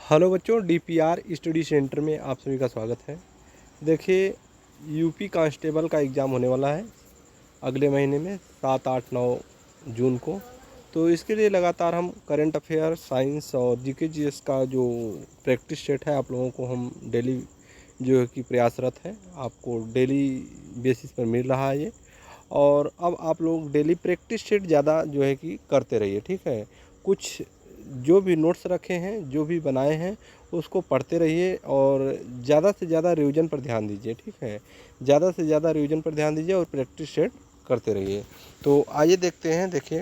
Hello बच्चों, DPR study centre में आप सभी का स्वागत है। देखिए, यूपी कांस्टेबल का एग्ज़ाम होने वाला है अगले महीने में 7, 8, 9 जून को। तो इसके लिए लगातार हम करंट अफेयर, साइंस और जीके जीएस का जो प्रैक्टिस सेट है आप लोगों को हम डेली जो है कि प्रयासरत हैं, आपको डेली बेसिस पर मिल रहा है ये। और अब आप लोग डेली प्रैक्टिस सेट ज़्यादा जो है कि करते रहिए, ठीक है। कुछ जो भी नोट्स रखे हैं, जो भी बनाए हैं, उसको पढ़ते रहिए और ज़्यादा से ज़्यादा रिवीजन पर ध्यान दीजिए, ठीक है। ज़्यादा से ज़्यादा रिवीजन पर ध्यान दीजिए और प्रैक्टिस सेट करते रहिए। तो आइए देखते हैं। देखिए,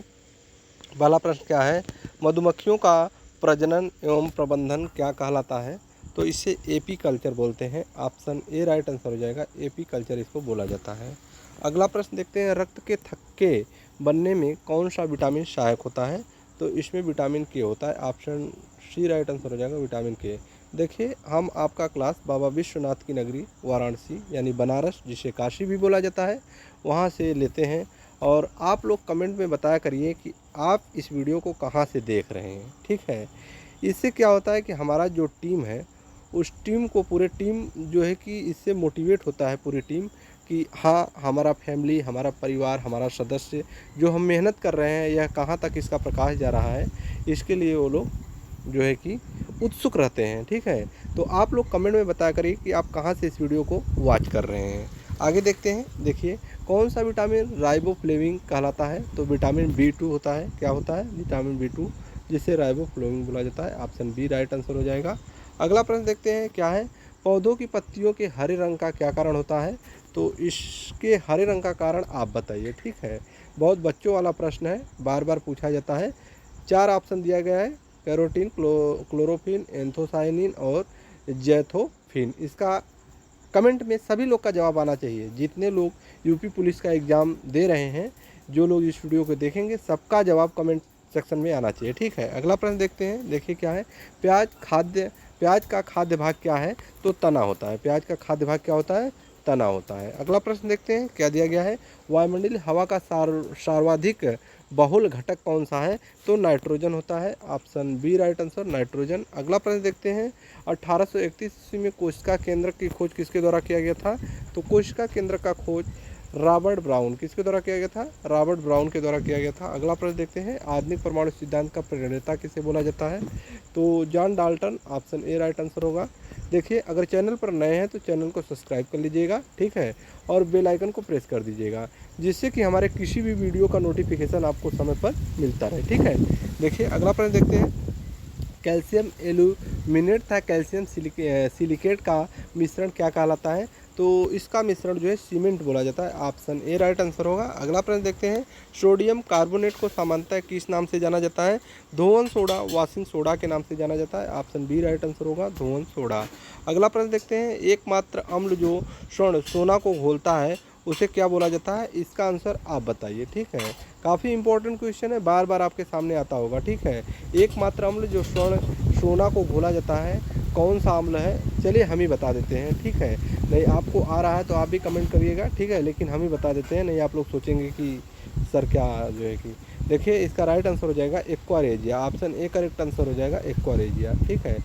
पहला प्रश्न क्या है, मधुमक्खियों का प्रजनन एवं प्रबंधन क्या कहलाता है? तो इसे एपी कल्चर बोलते हैं। ऑप्शन ए राइट आंसर हो जाएगा, एपी कल्चर इसको बोला जाता है। अगला प्रश्न देखते हैं, रक्त के थक्के बनने में कौन सा विटामिन सहायक होता है? तो इसमें विटामिन के होता है। ऑप्शन सी राइट आंसर हो जाएगा, विटामिन के। देखिए, हम आपका क्लास बाबा विश्वनाथ की नगरी वाराणसी यानी बनारस, जिसे काशी भी बोला जाता है, वहाँ से लेते हैं। और आप लोग कमेंट में बताया करिए कि आप इस वीडियो को कहाँ से देख रहे हैं, ठीक है। इससे क्या होता है कि हमारा जो टीम है, उस टीम को, पूरे टीम जो है कि इससे मोटिवेट होता है पूरी टीम कि हाँ, हमारा फैमिली, हमारा परिवार, हमारा सदस्य जो हम मेहनत कर रहे हैं, यह कहाँ तक इसका प्रकाश जा रहा है, इसके लिए वो लोग जो है कि उत्सुक रहते हैं, ठीक है। तो आप लोग कमेंट में बताया करिए कि आप कहाँ से इस वीडियो को वॉच कर रहे हैं। आगे देखते हैं। देखिए, कौन सा विटामिन राइबोफ्लेविन कहलाता है? तो विटामिन B2 होता है। क्या होता है? विटामिन B2, जिसे राइबोफ्लेविन बोला जाता है। ऑप्शन बी राइट आंसर हो जाएगा। अगला प्रश्न देखते हैं, क्या है, पौधों की पत्तियों के हरे रंग का क्या कारण होता है? तो इसके हरे रंग का कारण आप बताइए, ठीक है। बहुत बच्चों वाला प्रश्न है, बार बार पूछा जाता है। 4 ऑप्शन दिया गया है, कैरोटीन, क्लोरोफिन, एंथोसाइनिन और जैथोफिन। इसका कमेंट में सभी लोग का जवाब आना चाहिए। जितने लोग यूपी पुलिस का एग्ज़ाम दे रहे हैं, जो लोग इस वीडियो को देखेंगे, सबका जवाब कमेंट सेक्शन में आना चाहिए, ठीक है। अगला प्रश्न देखते हैं। देखिए, क्या है, प्याज का खाद्य भाग क्या है? तो तना होता है। प्याज का खाद्य भाग क्या होता है? तना होता है। अगला प्रश्न देखते हैं, क्या दिया गया है, वायुमंडलीय हवा का सर्वाधिक बहुल घटक कौन सा है? तो नाइट्रोजन होता है। Option B right answer, nitrogen. अगला प्रश्न देखते हैं, 1831 ईस्वी में कोशिका केंद्र की खोज किसके द्वारा किया गया था? तो कोशिका केंद्र का खोज रॉबर्ट ब्राउन किसके द्वारा किया गया था? रॉबर्ट ब्राउन के द्वारा किया गया था। अगला प्रश्न देखते हैं, आधुनिक परमाणु सिद्धांत का प्रणेता किसे बोला जाता है? तो John Dalton. Option A right answer होगा। देखिए, अगर चैनल पर नए हैं तो चैनल को सब्सक्राइब कर लीजिएगा, ठीक है, और बेल आइकन को प्रेस कर दीजिएगा, जिससे कि हमारे किसी भी वीडियो का नोटिफिकेशन आपको समय पर मिलता रहे, ठीक है। देखिए, अगला प्रश्न देखते हैं, कैल्शियम एल्यूमिनेट तथा कैल्शियम सिलिकेट का मिश्रण क्या कहलाता है? तो इसका मिश्रण जो है सीमेंट बोला जाता है। ऑप्शन ए राइट आंसर होगा। अगला प्रश्न देखते हैं, सोडियम कार्बोनेट को सामान्यतः किस नाम से जाना जाता है? धोवन सोडा, वाशिंग सोडा के नाम से जाना जाता है। ऑप्शन बी राइट आंसर होगा, धोवन सोडा। अगला प्रश्न देखते हैं, एकमात्र अम्ल जो सोना को घोलता है, उसे क्या बोला जाता है? इसका आंसर आप बताइए, ठीक है। काफ़ी इंपॉर्टेंट क्वेश्चन है, बार बार आपके सामने आता होगा, ठीक है। एकमात्र अम्ल जो सोना को घोला जाता है, कौन सा अम्ल है? चलिए हम ही बता देते हैं, ठीक है। नहीं आपको आ रहा है तो आप भी कमेंट करिएगा, ठीक है, लेकिन हम ही बता देते हैं, नहीं आप लोग सोचेंगे कि सर क्या जो है कि। देखिए, इसका राइट आंसर हो जाएगा aqua regia. Option A correct answer हो जाएगा, एक्वारेजिया, ठीक है,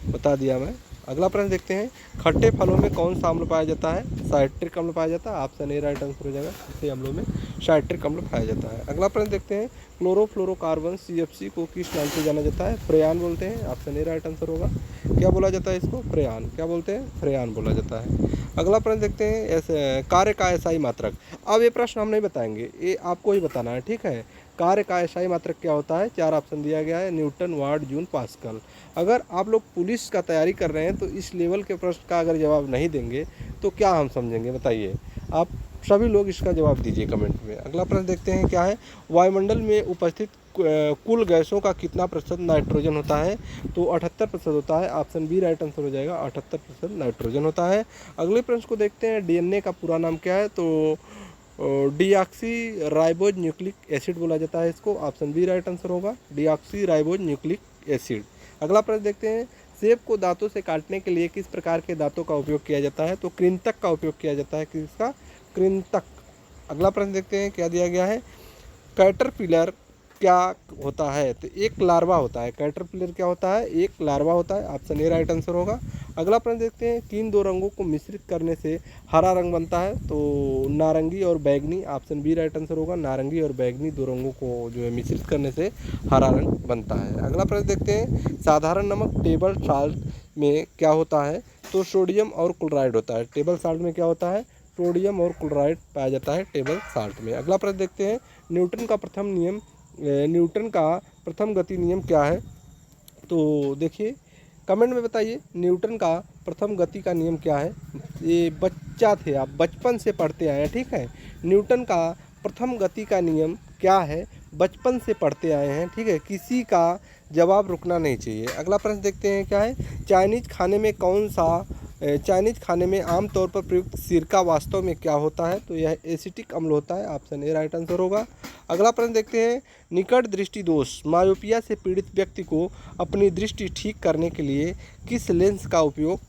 बता दिया मैं। अगला प्रश्न देखते हैं, खट्टे फलों में कौन सा अम्ल पाया जाता है? साइट्रिक अम्ल पाया जाता है। ऑप्शन ए राइट आंसर हो जाएगा, खट्टे अम्लों में साइट्रिक अम्ल पाया जाता है। अगला प्रश्न देखते हैं, क्लोरोफ्लोरोकार्बन CFC को किस नाम से जाना जाता है? फ्रेयान बोलते हैं। ऑप्शन ए राइट आंसर होगा। क्या बोला जाता है इसको? फ्रेयान। क्या बोलते हैं? फ्रेयान बोला जाता है। अगला प्रश्न देखते हैं, ऐसे कार्य का एसआई मात्रक। अब ये प्रश्न हम नहीं बताएंगे, ये आपको ही बताना है, ठीक है। कार्य का एसआई मात्रक क्या होता है? 4 ऑप्शन दिया गया है, न्यूटन, वाट, जूल, पास्कल। अगर आप लोग पुलिस का तैयारी कर रहे हैं तो इस लेवल के प्रश्न का अगर जवाब नहीं देंगे तो क्या हम समझेंगे, बताइए। आप सभी लोग इसका जवाब दीजिए कमेंट में। अगला प्रश्न देखते हैं, क्या है, वायुमंडल में उपस्थित कुल गैसों का कितना प्रतिशत नाइट्रोजन होता है? तो 78% होता है। ऑप्शन बी राइट आंसर हो जाएगा, 78% नाइट्रोजन होता है। अगले प्रश्न को देखते हैं, DNA का पूरा नाम क्या है? तो डीऑक्सी राइबोज न्यूक्लिक एसिड बोला जाता है इसको। ऑप्शन बी राइट आंसर होगा, डीऑक्सी राइबोज न्यूक्लिक एसिड। अगला प्रश्न देखते हैं, सेब को दांतों से काटने के लिए किस प्रकार के दांतों का उपयोग किया जाता है? तो कृंतक का उपयोग किया जाता है। किसका? कृंतक। अगला प्रश्न देखते हैं, क्या दिया गया है, कैटरपिलर क्या होता है? तो एक लार्वा होता है। कैटरपिलर क्या होता है? एक लार्वा होता है। ऑप्शन ए राइट आंसर होगा। अगला प्रश्न देखते हैं, किन दो रंगों को मिश्रित करने से हरा रंग बनता है? तो नारंगी और बैंगनी। ऑप्शन बी राइट आंसर होगा। नारंगी और बैंगनी दो रंगों को जो है मिश्रित करने से हरा रंग बनता है। अगला प्रश्न देखते हैं, साधारण नमक टेबल साल्ट में क्या होता है? तो सोडियम और क्लोराइड होता है। टेबल साल्ट में क्या होता है? सोडियम और क्लोराइड पाया जाता है टेबल साल्ट में। अगला प्रश्न देखते हैं, न्यूटन का प्रथम गति नियम क्या है? तो देखिए, कमेंट में बताइए न्यूटन का प्रथम गति का नियम क्या है। ये बच्चा थे, आप बचपन से पढ़ते आए हैं, ठीक है। न्यूटन का प्रथम गति का नियम क्या है? बचपन से पढ़ते आए हैं, ठीक है। किसी का जवाब रुकना नहीं चाहिए। अगला प्रश्न देखते हैं, क्या है? चाइनीज खाने में आमतौर पर प्रयुक्त सिरका वास्तव में क्या होता है? तो यह एसिटिक अम्ल होता है। ऑप्शन ए राइट आंसर होगा। अगला प्रश्न देखते हैं, निकट दृष्टि दोष मायोपिया से पीड़ित व्यक्ति को अपनी दृष्टि ठीक करने के लिए किस लेंस का उपयोग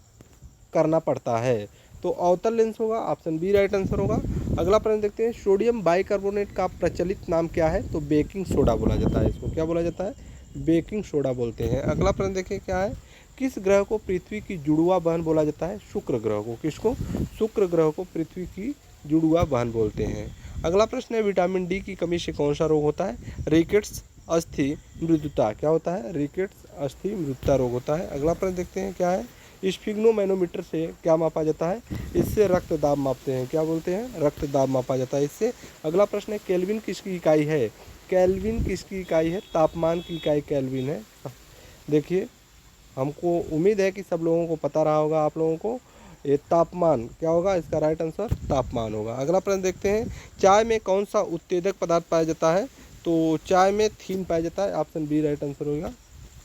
करना पड़ता है? तो अवतल लेंस होगा। ऑप्शन बी राइट आंसर होगा। अगला प्रश्न देखते हैं, सोडियम बाइकार्बोनेट का प्रचलित नाम क्या है? तो बेकिंग सोडा बोला जाता है। इसको क्या बोला जाता है? बेकिंग सोडा बोलते हैं। अगला प्रश्न देखिए, क्या है? किस ग्रह को पृथ्वी की जुड़वा बहन बोला जाता है? शुक्र ग्रह को। किसको? शुक्र ग्रह को पृथ्वी की जुड़वा बहन बोलते हैं। अगला प्रश्न है, विटामिन डी की कमी से कौन सा रोग होता है? रिकेट्स अस्थि मृदुता। क्या होता है? रिकेट्स अस्थि मृदुता रोग होता है। अगला प्रश्न देखते हैं, क्या है? स्फिग्नोमैनोमीटर से क्या मापा जाता है? इससे रक्त दाब मापते हैं। क्या बोलते हैं? रक्त दाब मापा जाता है इससे। अगला प्रश्न है, केल्विन किसकी इकाई है? केल्विन किसकी इकाई है? तापमान की इकाई केल्विन है। देखिए, हमको उम्मीद है कि सब लोगों को पता रहा होगा। आप लोगों को ये तापमान क्या होगा? इसका राइट आंसर तापमान होगा। अगला प्रश्न देखते हैं, चाय में कौन सा उत्तेजक पदार्थ पाया जाता है? तो चाय में थीन पाया जाता है। ऑप्शन बी राइट आंसर होगा,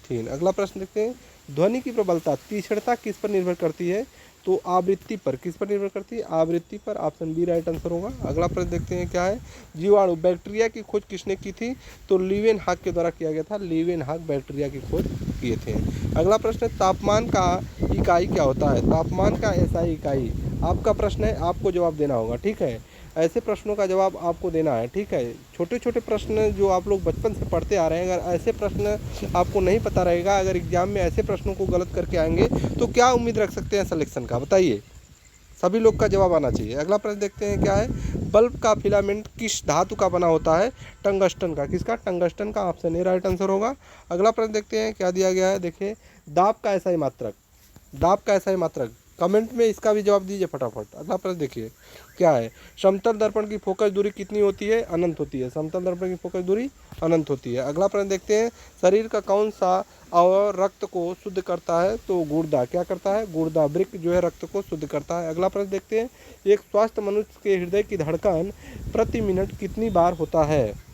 थीन। अगला प्रश्न देखते हैं, ध्वनि की प्रबलता तीक्ष्णता किस पर निर्भर करती है? तो आवृत्ति पर। किस पर निर्भर करती है? आवृत्ति पर। ऑप्शन बी राइट आंसर होगा। अगला प्रश्न देखते हैं, क्या है? जीवाणु बैक्टीरिया की खोज किसने की थी? तो लीवेनहॉक के द्वारा किया गया था। लीवेनहॉक बैक्टीरिया की खोज किए थे। अगला प्रश्न है, तापमान का इकाई क्या होता है? तापमान का एसआई इकाई। आपका प्रश्न है, आपको जवाब देना होगा, ठीक है। ऐसे प्रश्नों का जवाब आपको देना है, ठीक है। छोटे छोटे प्रश्न जो आप लोग बचपन से पढ़ते आ रहे हैं, अगर ऐसे प्रश्न आपको नहीं पता रहेगा, अगर एग्जाम में ऐसे प्रश्नों को गलत करके आएंगे तो क्या उम्मीद रख सकते हैं सिलेक्शन का? बताइए, सभी लोग का जवाब आना चाहिए। अगला प्रश्न देखते हैं, क्या है? बल्ब का फिलामेंट किस धातु का बना होता है? टंगस्टन का। किसका? टंगस्टन का। ऑप्शन ए राइट आंसर होगा। अगला प्रश्न देखते हैं, क्या दिया गया है? देखिए, दाब का एसआई मात्रक। दाब का एसआई मात्रक, कमेंट में इसका भी जवाब दीजिए फटाफट। अगला प्रश्न देखिए, क्या है? समतल दर्पण की फोकस दूरी कितनी होती है? अनंत होती है। समतल दर्पण की फोकस दूरी अनंत होती है। अगला प्रश्न देखते हैं, शरीर का कौन सा अवयव रक्त को शुद्ध करता है? तो गुर्दा। क्या करता है? गुर्दा, वृक्क जो है रक्त को शुद्ध करता है। अगला प्रश्न देखते हैं, एक स्वस्थ मनुष्य के हृदय की धड़कन प्रति मिनट कितनी बार होता है?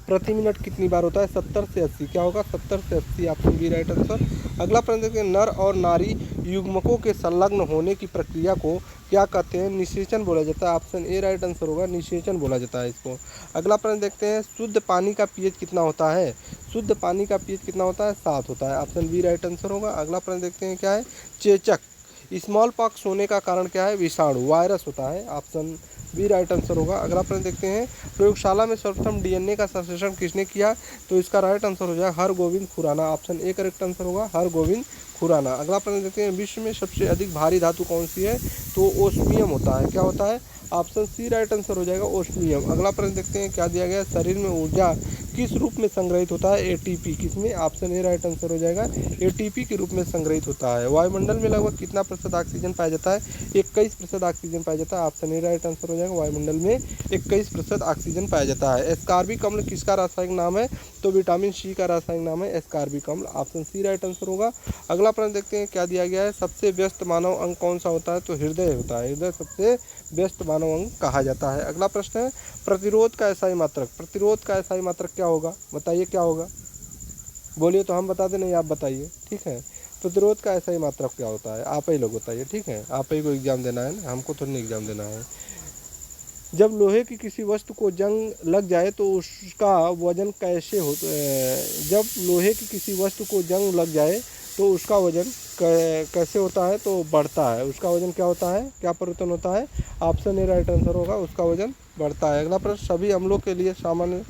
प्रति मिनट कितनी बार होता है? 70 से 80। क्या होगा? 70 से 80। Option B right answer. अगला प्रश्न देखते हैं, नर और नारी युग्मकों के संलग्न होने की प्रक्रिया को क्या कहते हैं? निषेचन बोला जाता है। ऑप्शन ए राइट आंसर होगा, निषेचन बोला जाता है इसको। अगला प्रश्न देखते हैं, शुद्ध पानी का पीएच कितना होता है? शुद्ध पानी का पीएच कितना होता है? 7 होता है। ऑप्शन बी राइट आंसर होगा। अगला प्रश्न देखते हैं, क्या है? चेचक स्मॉल पॉक्स होने का कारण क्या है? विषाणु, वायरस होता है। ऑप्शन बी राइट आंसर होगा। अगला प्रश्न देखते हैं, प्रयोगशाला में सर्वप्रथम डीएनए का संश्लेषण किसने किया? तो इसका राइट आंसर हो जाएगा Hargobind Khorana. Option A correct answer होगा, हरगोविंद खुराना। अगला प्रश्न देखते हैं, विश्व में सबसे अधिक भारी धातु कौन सी है? तो ओस्मियम होता है। क्या होता है? ऑप्शन सी राइट आंसर हो जाएगा, ओस्मियम। अगला प्रश्न देखते हैं, क्या दिया गया है? शरीर में ऊर्जा किस रूप में संग्रहित होता है? एटीपी। किसमें? ऑप्शन ए राइट आंसर हो जाएगा, एटीपी के रूप में संग्रहित होता है। वायुमंडल में लगभग कितना प्रतिशत ऑक्सीजन पाया जाता है? 21% ऑक्सीजन पाया जाता है। ऑप्शन ए राइट आंसर हो जाएगा, वायुमंडल में 21% ऑक्सीजन पाया जाता है। एस्कॉर्बिक अम्ल किसका रासायनिक नाम है? तो विटामिन सी का रासायनिक नाम है एस्कॉर्बिक अम्ल। ऑप्शन सी राइट आंसर होगा। अगला प्रश्न देखते हैं, क्या दिया गया है? सबसे व्यस्त मानव अंग कौन सा होता है? तो हृदय होता है। हृदय सबसे व्यस्त मानव अंग कहा जाता है। अगला प्रश्न है, प्रतिरोध का एसआई मात्रक। प्रतिरोध का एसआई मात्रक क्या होगा? बताइए क्या होगा? बोलिए तो हम बता दें, नहीं आप बताइए, ठीक है। प्रतिरोध का एसआई मात्रक क्या होता है? आप ही लोग बताइए, ठीक है। आप ही को एग्जाम देना है ना, हमको थोड़ी नहीं एग्जाम देना है। जब लोहे की किसी वस्तु को जंग लग जाए तो उसका वजन कैसे हो? जब लोहे की किसी वस्तु को जंग लग जाए तो उसका वजन कैसे होता है? तो बढ़ता है। उसका वजन क्या होता है? क्या परिवर्तन होता है? ऑप्शन ए राइट आंसर होगा, उसका वजन बढ़ता है। अगला प्रश्न, सभी अम्लों के लिए सामान्य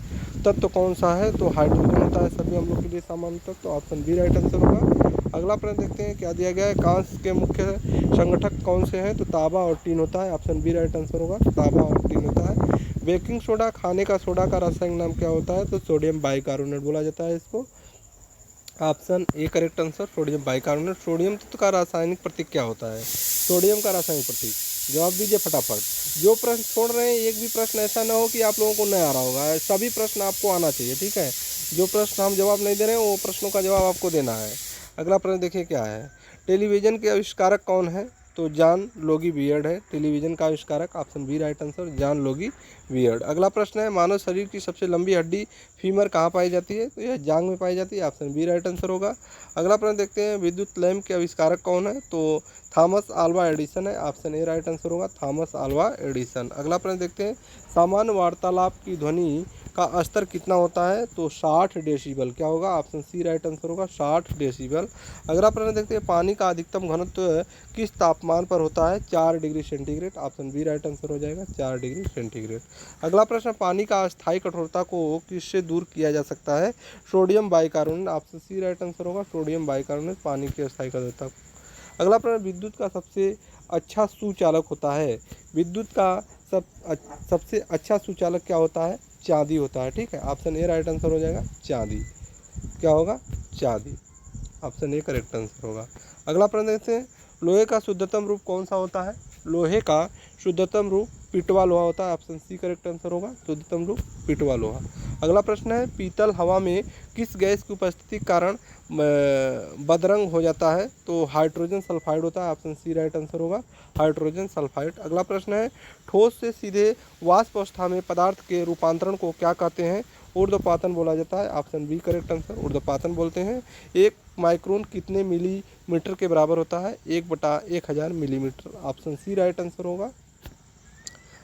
तत्व कौन सा है, तो हाइड्रोजन होता है सभी अम्लों के लिए सामान्य तत्व, तो ऑप्शन बी राइट आंसर होगा। अगला प्रश्न देखते हैं क्या दिया गया है, कांस्य के मुख्य संगठक कौन से हैं, तो तांबा और टीन होता है, ऑप्शन बी राइट आंसर होगा, तांबा और टीन होता है। बेकिंग सोडा खाने का सोडा का रासायनिक नाम क्या होता है, तो सोडियम बाइकार्बोनेट बोला जाता है इसको, option A correct answer sodium bicarbonate. Sodium तत्व का रासायनिक प्रतीक क्या होता है, सोडियम का रासायनिक प्रतीक, जवाब दीजिए फटाफट। जो प्रश्न छोड़ रहे हैं एक भी प्रश्न ऐसा ना हो कि आप लोगों को नहीं आ रहा होगा, सभी प्रश्न आपको आना चाहिए, ठीक है। जो प्रश्न हम जवाब नहीं दे रहे हैं वो प्रश्नों का जवाब आपको देना है। अगला प्रश्न देखिए क्या है, टेलीविज़न के आविष्कारक कौन है, तो जॉन लोगी बियर्ड है टेलीविज़न का आविष्कारक, option B right answer John Logie Baird. अगला प्रश्न है, मानव शरीर की सबसे लंबी हड्डी फीमर कहाँ पाई जाती है, तो यह जांघ में पाई जाती है, ऑप्शन बी राइट आंसर होगा। अगला प्रश्न देखते हैं, विद्युत लैंप के आविष्कारक कौन है, तो थॉमस अल्वा एडिसन है, ऑप्शन ए राइट आंसर होगा थॉमस अल्वा एडिसन। अगला प्रश्न देखते हैं, सामान्य वार्तालाप की ध्वनि का स्तर कितना होता है, तो 60 डेसिबल, क्या होगा, ऑप्शन सी राइट आंसर होगा 60 डेसिबल। अगला प्रश्न देखते हैं, पानी का अधिकतम घनत्व किस तापमान पर होता है, 4 degree centigrade, option B right answer हो जाएगा 4 डिग्री सेंटीग्रेड। अगला प्रश्न, पानी का अस्थायी कठोरता को किससे दूर किया जा सकता है, sodium bicarbonate, option C right answer होगा सोडियम बाइकार्बोनेट पानी की अस्थायी कठोरता। अगला प्रश्न, विद्युत का सबसे अच्छा सुचालक होता है, विद्युत का सबसे अच्छा सुचालक क्या होता है, चांदी होता है, ठीक है, ऑप्शन ए राइट आंसर हो जाएगा चांदी, क्या होगा, चांदी, ऑप्शन ए करेक्ट आंसर होगा। अगला प्रश्न देखते हैं, लोहे का शुद्धतम रूप कौन सा होता है, लोहे का शुद्धतम रूप पिटवा लोहा होता है, ऑप्शन सी करेक्ट आंसर होगा शुद्धतम रूप पिटवा लोहा। अगला प्रश्न है, पीतल हवा में किस गैस की उपस्थिति के कारण बदरंग हो जाता है, तो हाइड्रोजन सल्फाइड होता है, ऑप्शन सी राइट आंसर होगा हाइड्रोजन सल्फाइड। अगला प्रश्न है, ठोस से सीधे वाष्प अवस्था में पदार्थ के रूपांतरण को क्या कहते हैं, ऊर्ध्वपातन बोला जाता है, ऑप्शन बी करेक्ट आंसर ऊर्ध्वपातन बोलते हैं। 1 माइक्रोन कितने मिलीमीटर के बराबर होता है, 1/1000 millimetre, option C right answer होगा।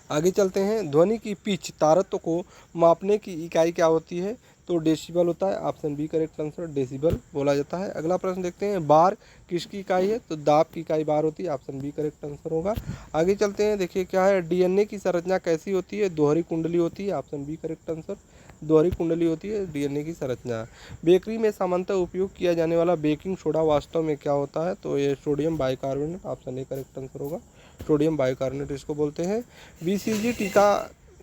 आगे चलते हैं, ध्वनि की पिच तारत्व को मापने की इकाई क्या होती है, तो डेसिबल होता है, option B correct answer decibel बोला जाता है। अगला प्रश्न देखते हैं, बार किसकी इकाई है, तो दाब की इकाई बार होती है, ऑप्शन बी करेक्ट आंसर होगा। आगे चलते हैं, देखिए क्या है, डीएनए की संरचना कैसी होती है, दोहरी कुंडली होती है, ऑप्शन बी करेक्ट आंसर दोहरी कुंडली होती है डीएनए की संरचना। बेकरी में सामान्यतः उपयोग किया जाने वाला बेकिंग सोडा वास्तव में क्या होता है, तो ये sodium bicarbonate, option A correct answer होगा सोडियम बाइकार्बोनेट इसको बोलते हैं। बीसीजी टीका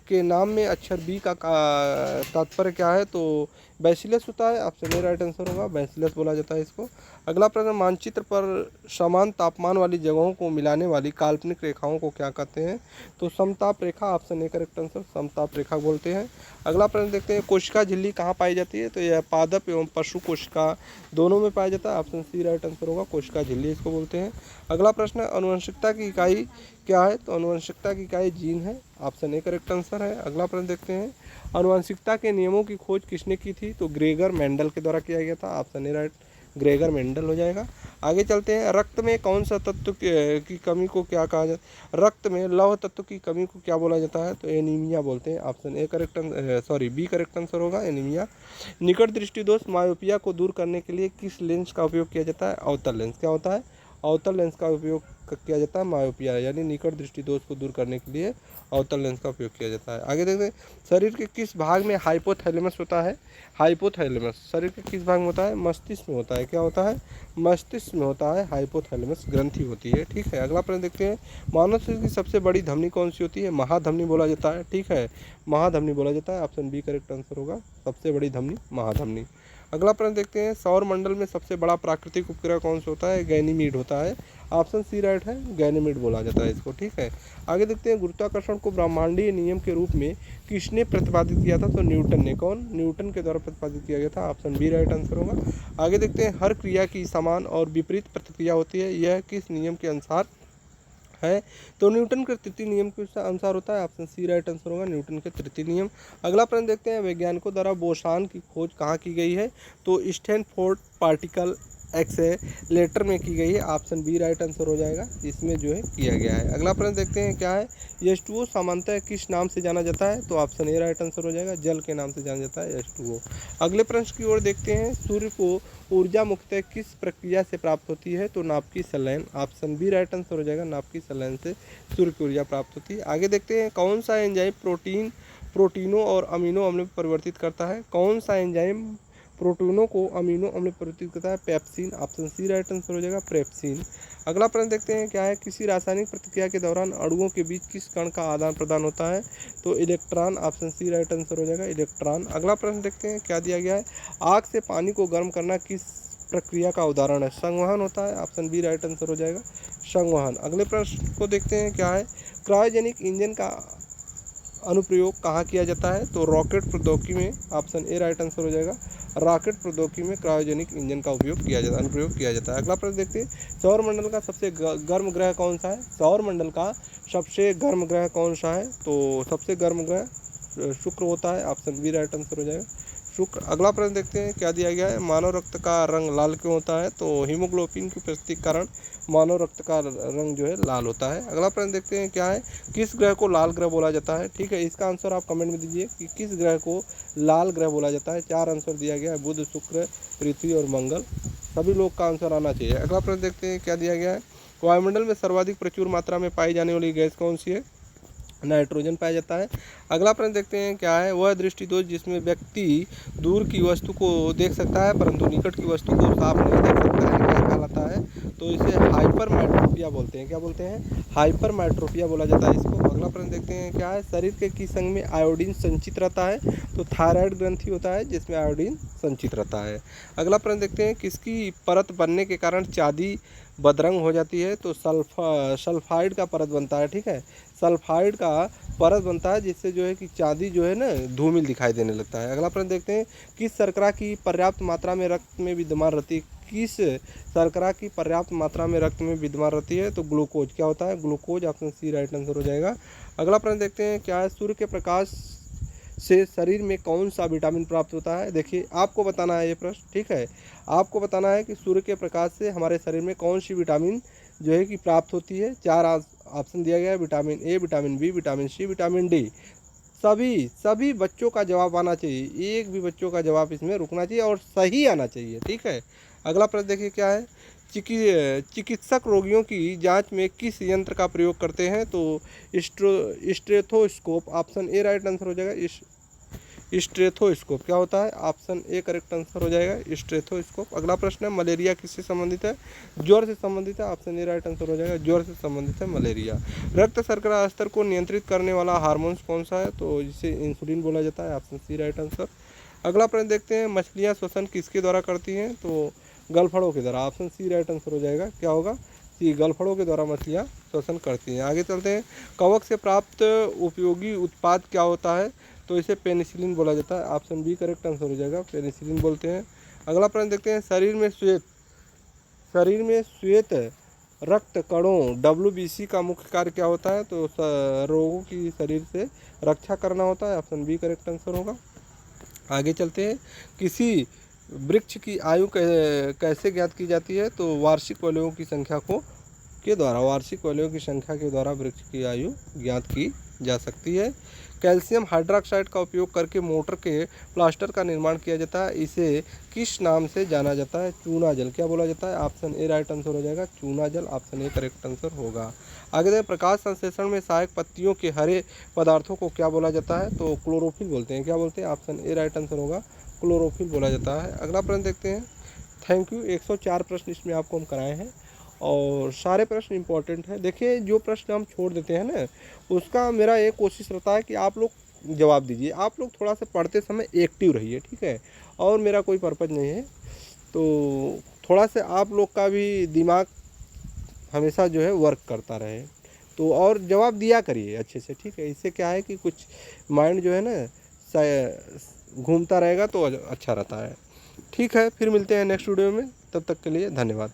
के नाम में अक्षर बी का तात्पर्य क्या है, तो बैसिलस होता है, ऑप्शन ए राइट आंसर होगा बैसिलस बोला जाता है इसको। अगला प्रश्न, मानचित्र पर समान तापमान वाली जगहों को मिलाने वाली काल्पनिक रेखाओं को क्या कहते हैं, तो समताप रेखा, ऑप्शन ए करेक्ट आंसर समताप रेखा बोलते हैं। अगला प्रश्न देखते हैं, कोशिका झिल्ली कहाँ पाई जाती है, तो यह पादप एवं पशु कोशिका दोनों में पाया जाता है, ऑप्शन सी राइट आंसर होगा कोशिका झिल्ली इसको बोलते हैं। अगला प्रश्न, अनुवंशिकता की इकाई क्या है, तो अनुवंशिकता की इकाई जीन है, ऑप्शन ए करेक्ट आंसर है। अगला प्रश्न देखते हैं, अनुवंशिकता के नियमों की खोज किसने की थी, तो ग्रेगर मेंडल के द्वारा किया गया था, option A right Gregor Mendel हो जाएगा। आगे चलते हैं, रक्त में कौन सा तत्व की कमी को क्या कहा जाता है, रक्त में लौह तत्व की कमी को क्या बोला जाता है, तो एनीमिया बोलते हैं, option A correct B correct answer होगा एनीमिया। निकट दृष्टि दोष मायोपिया को दूर करने के लिए किस लेंस का उपयोग किया जाता है, अवतल लेंस, क्या होता है, अवतल लेंस का उपयोग किया जाता है मायोपिया यानी निकट दृष्टि दोष को दूर करने के लिए अवतल लेंस का उपयोग किया जाता है। आगे देखते हैं, शरीर के किस भाग में हाइपोथैलेमस होता है, हाइपोथैलेमस शरीर के किस भाग में होता है, मस्तिष्क में होता है, क्या होता है, मस्तिष्क में होता है, हाइपोथैलेमस ग्रंथि होती है, ठीक है। अगला प्रश्न देखते हैं, मानव शरीर की सबसे बड़ी धमनी कौन सी होती है, महाधमनी बोला जाता है, ठीक है, महाधमनी बोला जाता है, ऑप्शन बी करेक्ट आंसर होगा सबसे बड़ी धमनी महाधमनी। अगला प्रश्न देखते हैं, सौर मंडल में सबसे बड़ा प्राकृतिक उपग्रह कौन सा होता है, गैनीमीड होता है, ऑप्शन सी राइट है गैनीमीड बोला जाता है इसको, ठीक है। आगे देखते हैं, गुरुत्वाकर्षण को ब्रह्मांडीय नियम के रूप में किसने प्रतिपादित किया था, तो न्यूटन ने, कौन, न्यूटन के द्वारा प्रतिपादित किया गया था, ऑप्शन बी राइट आंसर होगा। आगे देखते हैं, हर क्रिया की समान और विपरीत प्रतिक्रिया होती है, यह किस नियम के अनुसार है, तो न्यूटन के तृतीय नियम के अनुसार होता है, ऑप्शन सी राइट आंसर होगा न्यूटन के तृतीय नियम। अगला प्रश्न देखते हैं, वैज्ञानिकों द्वारा बोसान की खोज कहाँ की गई है, तो स्टैनफोर्ड पार्टिकल एक्सेलेरेटर में की गई है, ऑप्शन बी राइट आंसर हो जाएगा इसमें जो है किया गया है। अगला प्रश्न देखते हैं क्या है, H2O सामान्यतः किस नाम से जाना जाता है, तो ऑप्शन ए राइट आंसर हो जाएगा जल के नाम से जाना जाता है H2O। अगले प्रश्न की ओर देखते हैं, सूर्य को ऊर्जा मुख्यतः किस प्रक्रिया से प्राप्त होती है, तो नाभिकीय संलयन, ऑप्शन बी राइट आंसर हो जाएगा नाभिकीय संलयन से सूर्य की ऊर्जा प्राप्त होती है। आगे देखते हैं, कौन सा एंजाइम प्रोटीनों और अमीनो अम्ल में परिवर्तित करता है? कौन सा एंजाइम प्रोटीनों को अमीनो अम्ल में परिवर्तित करता है? Pepsin. Option C right answer हो जाएगा, पेप्सिन। अगला प्रश्न देखते हैं क्या है, किसी रासायनिक प्रतिक्रिया के दौरान अणुओं के बीच किस कण का आदान प्रदान होता है? तो electron. Option C right answer हो जाएगा, इलेक्ट्रॉन। अगला प्रश्न देखते हैं क्या दिया गया है, आग से पानी को गर्म करना किस प्रक्रिया का उदाहरण है? संवहन होता है। ऑप्शन बी राइट आंसर हो जाएगा, संवहन। अगले प्रश्न को देखते हैं क्या है, क्रायोजेनिक इंजन का अनुप्रयोग कहाँ किया जाता है? तो रॉकेट प्रौद्योगिकी में। ऑप्शन ए राइट आंसर हो जाएगा, रॉकेट प्रौद्योगिकी में क्रायोजेनिक इंजन का उपयोग किया जाता है, अनुप्रयोग किया जाता है। अगला प्रश्न देखते हैं, सौरमंडल का सबसे गर्म ग्रह कौन सा है? सौरमंडल का सबसे गर्म ग्रह कौन सा है? तो सबसे गर्म ग्रह शुक्र होता है। ऑप्शन बी राइट आंसर हो जाएगा, शुक्र। अगला प्रश्न देखते हैं क्या दिया गया है, मानव रक्त का रंग लाल क्यों होता है? तो हीमोग्लोबिन की उपस्थिति के कारण मानव रक्त का रंग जो है लाल होता है। अगला प्रश्न देखते हैं क्या है, किस ग्रह को लाल ग्रह बोला जाता है? ठीक है, इसका आंसर आप कमेंट में दीजिए कि किस ग्रह को लाल ग्रह बोला जाता है। 4 आंसर दिया गया है, बुध, शुक्र, पृथ्वी और मंगल। सभी लोग का आंसर आना चाहिए। अगला प्रश्न देखते हैं क्या दिया गया है, वायुमंडल में सर्वाधिक प्रचुर मात्रा में पाई जाने वाली गैस कौन सी है? नाइट्रोजन पाया जाता है। अगला प्रश्न देखते हैं क्या है, वह दृष्टिदोष जिसमें व्यक्ति दूर की वस्तु को देख सकता है परंतु निकट की वस्तु को साफ नहीं देख सकता है, क्या कहलाता है? तो इसे हाइपरमेट्रोपिया बोलते हैं। क्या बोलते हैं? हाइपरमेट्रोपिया बोला जाता है इसको। अगला प्रश्न देखते हैं क्या है, शरीर के किस अंग में आयोडीन संचित रहता है? तो थायराइड ग्रंथि होता है जिसमें आयोडीन संचित रहता है। अगला प्रश्न देखते हैं, किसकी परत बनने के कारण चांदी बदरंग हो जाती है? तो सल्फाइड का परत बनता है। ठीक है, सल्फाइड का परत बनता है जिससे जो है कि चांदी जो है ना धूमिल दिखाई देने लगता है। अगला प्रश्न देखते हैं, किस शर्करा की पर्याप्त मात्रा में रक्त में विद्यमान रहती है? किस शर्करा की पर्याप्त मात्रा में रक्त में विद्यमान रहती है? तो ग्लूकोज। क्या होता है? Glucose. Option C right answer हो जाएगा। अगला प्रश्न देखते हैं क्या है, सूर्य के प्रकाश से शरीर में कौन सा विटामिन प्राप्त होता है? देखिए आपको बताना है ये प्रश्न। ठीक है, आपको बताना है कि सूर्य के प्रकाश से हमारे शरीर में कौन सी विटामिन जो है कि प्राप्त होती है। 4 ऑप्शन दिया गया है, vitamin A, vitamin B, vitamin C, vitamin D. सभी बच्चों का जवाब आना चाहिए, एक भी बच्चों का जवाब इसमें रुकना चाहिए और सही आना चाहिए। ठीक है, अगला प्रश्न देखिए क्या है, चिकित्सक रोगियों की जांच में किस यंत्र का प्रयोग करते हैं? तो stethoscope. Option A right answer हो जाएगा, स्टेथोस्कोप। क्या होता है? ऑप्शन ए करेक्ट आंसर हो जाएगा, स्टेथोस्कोप। अगला प्रश्न है, मलेरिया किससे संबंधित है? ज्वर से संबंधित है। ऑप्शन ए राइट आंसर हो जाएगा, ज्वर से संबंधित है मलेरिया। रक्त शर्करा स्तर को नियंत्रित करने वाला हार्मोन कौन सा है? तो जिसे इंसुलिन बोला जाता है। Option C right answer. अगला प्रश्न देखते हैं, मछलियाँ श्वसन किसके द्वारा करती हैं? तो गलफड़ों के द्वारा। ऑप्शन सी राइट आंसर हो जाएगा, क्या होगा? सी, गलफड़ों के द्वारा मछलियाँ श्वसन करती हैं। आगे चलते हैं, कवक से प्राप्त उपयोगी उत्पाद क्या होता है? तो इसे पेनिसिलिन बोला जाता है। ऑप्शन बी करेक्ट आंसर हो जाएगा, पेनिसिलिन बोलते हैं। अगला प्रश्न देखते हैं, शरीर में श्वेत रक्त कणों WBC का मुख्य कार्य क्या होता है? तो रोगों की शरीर से रक्षा करना होता है। ऑप्शन बी करेक्ट आंसर होगा। आगे चलते हैं, किसी वृक्ष की आयु कैसे ज्ञात की जाती है? तो वार्षिक वलयों की संख्या के द्वारा, वार्षिक वलयों की संख्या के द्वारा वृक्ष की आयु ज्ञात की जा सकती है। कैल्शियम हाइड्रोक्साइड का उपयोग करके मोटर के प्लास्टर का निर्माण किया जाता है, इसे किस नाम से जाना जाता है? चूना जल। क्या बोला जाता है? ऑप्शन ए राइट आंसर हो जाएगा, चूना जल। ऑप्शन ए करेक्ट आंसर होगा। आगे देखें, प्रकाश संश्लेषण में सहायक पत्तियों के हरे पदार्थों को क्या बोला जाता है? तो क्लोरोफिल बोलते हैं। क्या बोलते हैं? ऑप्शन ए राइट आंसर होगा, क्लोरोफिल बोला जाता है। अगला प्रश्न देखते हैं। थैंक यू, 104 प्रश्न इसमें आपको हम कराए हैं और सारे प्रश्न इंपॉर्टेंट है। देखिए जो प्रश्न हम छोड़ देते हैं ना, उसका मेरा एक कोशिश रहता है कि आप लोग जवाब दीजिए। आप लोग थोड़ा सा पढ़ते समय एक्टिव रहिए, ठीक है, और मेरा कोई पर्पज़ नहीं है। तो थोड़ा सा आप लोग का भी दिमाग हमेशा जो है वर्क करता रहे, तो और जवाब दिया करिए अच्छे से, ठीक है। इससे क्या है कि कुछ माइंड जो है ना घूमता रहेगा तो अच्छा रहता है। ठीक है, फिर मिलते हैं नेक्स्ट वीडियो में, तब तक के लिए धन्यवाद।